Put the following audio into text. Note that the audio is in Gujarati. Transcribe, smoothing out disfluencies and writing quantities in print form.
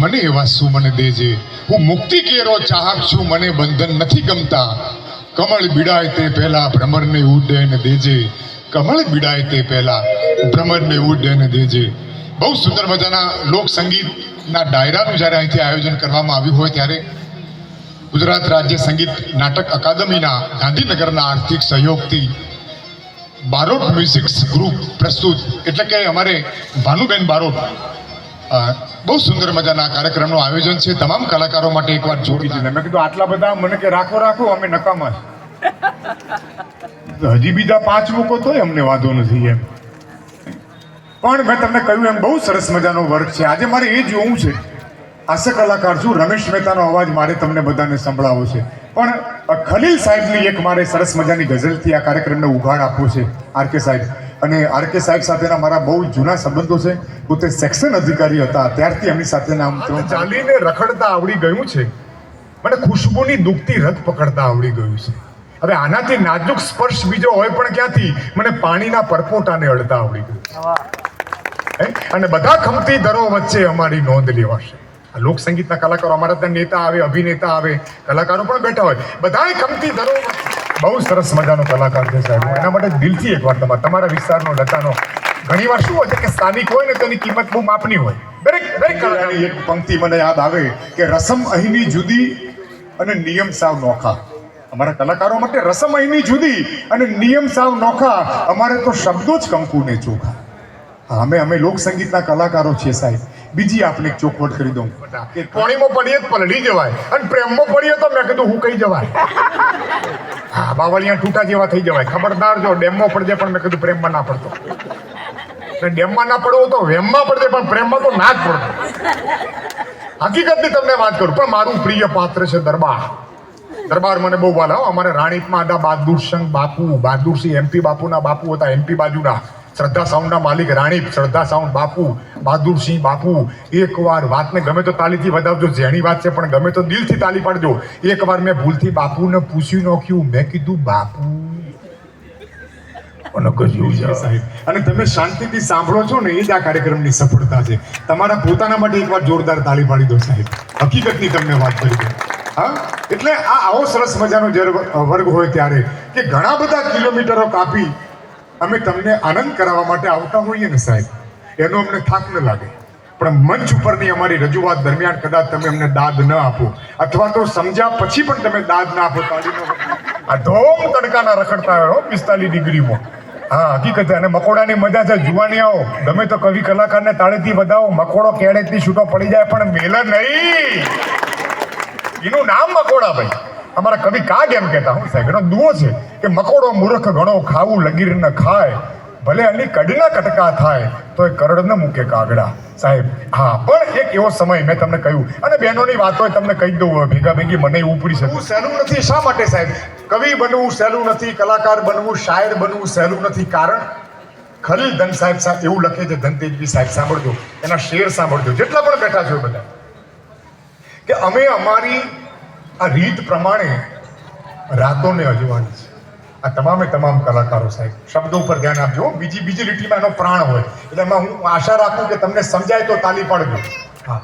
મને એવા શું મને દેજે, હું મુક્તિ કેરો ચાહક છું, મને બંધન નથી ગમતા. કમળ બીડાય તે પહેલા ભ્રમરને ઉડ્ડયન દેજે, કમળ બીડાય તે પહેલા ભ્રમરને ઉડ્ડયન દેજે. બહુ સુંદર મજાના લોક સંગીતના ડાયરાનું જ્યારે અહીંથી આયોજન કરવામાં આવ્યું હોય ત્યારે ગુજરાત રાજ્ય સંગીત નાટક અકાદમીના ગાંધીનગરના આર્થિક સહયોગથી બારોટ મ્યુઝિક ગ્રુપ પ્રસ્તુત, એટલે કે અમારે ભાનુબેન બારોટ, બહુ સુંદર મજાના કાર્યક્રમનું આયોજન છે. તમામ કલાકારો માટે એકવાર જોડી દીધું. મેં કીધું આટલા બધા મને કે રાખો રાખો, અમે નકામા હજી બીજા 5 મૂકો તોય અમને વાંધો નથી એમ. પણ મેં તમને કહ્યું એમ બહુ સરસ મજાનો વર્ક છે. આજે મારે એ જોવું છે, હાસ્ય કલાકાર છું, રમેશ મહેતાનો અવાજ મારે તમને બધાને સંભળાવવો છે, પણ ખલીલ સાહેબની એક મારે સરસ મજાની ગઝલથી આ કાર્યક્રમને ઉઘાડ આપવો છે. આરકે સાહેબ, અને આરકે સાહેબ સાથેના મારા બહુ જૂના સંબંધો છે. પોતે સેક્શન અધિકારી હતા ત્યારથી એમની સાથેના ચાલીને રખડતા આવડી ગયું છે, મને ખુશ્બુની દુખતી રથ પકડતા આવડી ગયું છે. હવે આનાથી નાજુક સ્પર્શ બીજો હોય પણ ક્યાંથી, મને પાણીના પરપોટાને અડતા આવડી ગયું. અને બધા ખમતી દરો વચ્ચે અમારી નોંધ લેવાશે. આ લોક સંગીતના કલાકારો, અમારા ત્યાં નેતા આવે, અભિનેતા આવે, કલાકારો પણ બેઠા હોય, બધાય ખમતી દરો. બહુ સરસ મજાનો કલાકાર છે સાહેબ. એના માટે દિલથી એકવાર તમારા વિસ્તારનો લતાનો, ઘણી વાર શું હોય છે કે સ્થાનિક હોય ને તેની કિંમત બહુ માપની હોય. દરેક કલાકારની એક પંક્તિ મને યાદ આવે કે રસમ અહીંની જુદી અને નિયમ સાવ નોખા. અમારા કલાકારો માટે રસમ અહીંની જુદી અને નિયમ સાવ નોખા, અમારે તો શબ્દો જ કંકુને ચોખા. અમે લોક સંગીતના કલાકારો છીએ સાહેબ. બીજી આપણે ચોખવટ કરી દઉં, પોણીમાં પડીએ તો પલળી જવાય, અને પ્રેમમાં પડીએ તો મેં કીધું હું કઈ જવાય. હા, બાવળિયા તૂટા જેવા થઈ જવાય. ખબરદાર, જો ડેમમાં પડજે, પણ મેં કીધું પ્રેમમાં ના પડતો. ડેમમાં ના પડવો તો વેમમાં પડજે, પણ પ્રેમમાં તો ના જ પડતો. હકીકતની તમને વાત કરું, પણ મારું પ્રિય પાત્ર છે દરબાર. દરબાર મને બહુ વાલા. અમારે રાણીપમાં આડા બહાદુરસિંહ બાપુ, બહાદુરસિંહ એમપી બાપુના બાપુ હતા, એમપી બાજુના. શ્રદ્ધા સાઉન્ડના માલિક રાણીપ, શ્રદ્ધા સાઉન્ડ બાપુ, બહાદુરસિંહ બાપુ. એકવાર વાતને ગમે તો તાલીથી વધાવજો, જેની વાત છે પણ ગમે તો દિલથી તાલી પાડજો. એકવાર મેં ભૂલથી બાપુને પૂછી નાખ્યું, મેં કીધું બાપુ, અને તમે શાંતિથી સાંભળો છો ને, એ જ આ કાર્યક્રમની સફળતા છે. તમારા પોતાના માટે એકવાર જોરદાર તાળી પાડી દો સાહેબ. હકીકતની તમને વાત કરી દો. હા, એટલે આવો સરસ મજાનો વર્ગ હોય ત્યારે કે ઘણા બધા કિલોમીટરો કાપી અમે તમને આનંદ કરાવવા માટે આવતા હોઈએ ને સાહેબ, એનો અમને થાક ન લાગે. પણ મંચ ઉપરની અમારી રજૂઆત દરમિયાન કદાચ તમે અમને દાદ ન આપો, અથવા તો સમજ્યા પછી પણ તમે દાદ ના આપો, તાળીનો આ ધોમ તડકાના રખડતા હોય 45 ડિગ્રીમાં. હા, હકીકત. અને મકોડાની મજા છે. જુવાની આવો, ગમે તો કવિ કલાકારને તાળીથી વધાવો, મકોડો કેળેથી છૂટો પડી જાય પણ મેલે નહીં. એનું નામ મકોડા ભાઈ. અમારા કવિ કાગ એમ કહેતા, હું સાહેબ, એનો દુઓ છે કે મકોડો મૂર્ખ ઘણો ખાવું લગીર ન ખાય, ભલે અલી કડના કટકા થાય તો એ કરડ ન મૂકે કાગડા સાહેબ. હા, પણ એક એવો સમય મેં તમને કહ્યું, અને બહેનોની વાતો તમને કહી દઉં ભેગા ભેગી, મને એવું ઉપડી શકે. સહેલું નથી. શા માટે સાહેબ? કવિ બનવું સહેલું નથી, કલાકાર બનવું, શાયર બનવું સહેલું નથી. કારણ ખલીલ ધન સાહેબ એવું લખે છે, ધનતેજવી સાહેબ, સાંભળજો એના શેર, સાંભળજો જેટલા પણ બેઠા છો બધા, કે અમે અમારી આ રીત પ્રમાણે રાતોને અજવાળી છે. આ તમામ કલાકારો સાહેબ, શબ્દો ઉપર ધ્યાન આપજો. બીજી લીટીમાં એનો પ્રાણ હોય, એટલે એમાં હું આશા રાખું કે તમને સમજાય તો તાલી પાડજો. હા.